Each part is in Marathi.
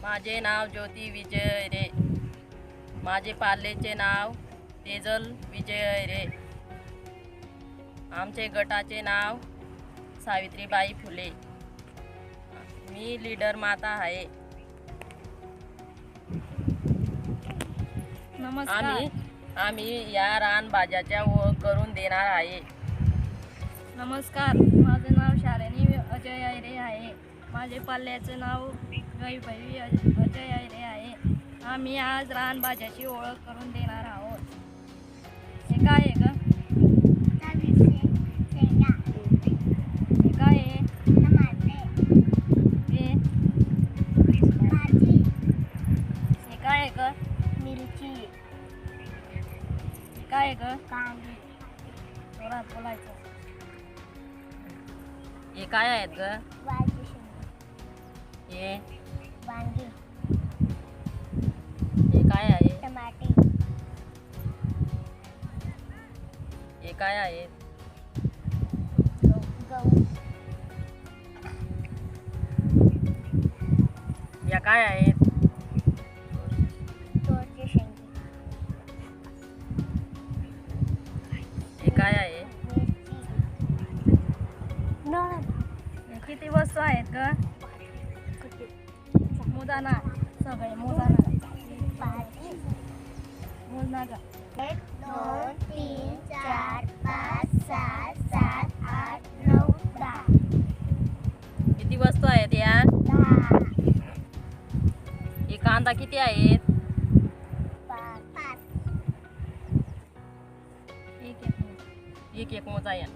माझे नाव ज्योती विजय रे. माझे पाल्याचे नाव तेजल विजय रे. आमचे गटाचे नाव सावित्रीबाई फुले. मी लीडर माता आहे. नमस्कार. आम्ही या रानभाज्याच्या ओळख करून देणार आहे. नमस्कार, माझे नाव शालिनी अजय आयरे आहे. माझे पाल्याचे नाव गैभाई अजय आयरे आहे. आम्ही आज रानभाज्याची ओळख करून देणार आहोत. हे काय आहे ग? हे काय आहे? हे काय आहे ग? मिरची, हे काय आहे ग? कांदे, जोरात बोलायचं. हे काय आहेत ग? वालची शेंगा, हे वांगी, काय आहे? टमाटे, हे काय आहे? गहू, या काय आहेत? तोरची शेंगे, हे काय आहे? मिरची, नळद, हे किती वस्तू आहेत ग? मोजाना, सगळे मोजाना. भाजी, मोजना ग. 1 2 3 4 5 6 7 8 9 10 किती वस्तू आहेत या? 10 हे कांदा किती आहेत? 5 एक एक मोजा या.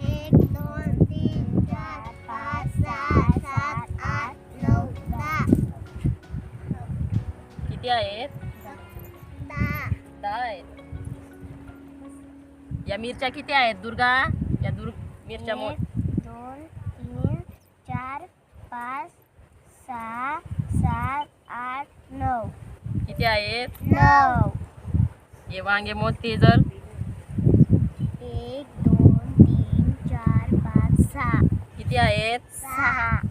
1 2 3 4 5 6 7 8 9 10 किती आहेत? 10 10 आहेत. या मिरच्या किती आहेत दुर्गा? या मिरच्या 1 2 3 4 5 6 7 8 9 किती आहेत? 9 हे वांगे मोज तेजल. 1 2 3 4 5 6 किती आहेत? 6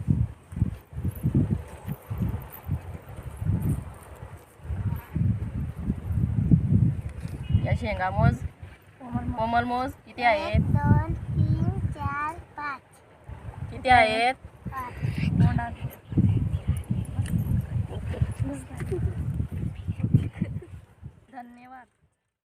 या शेंगा मोज. कोमल मोज. किती 1 आहेत? 2 3 4 5 किती आहेत? 5 धन्यवाद.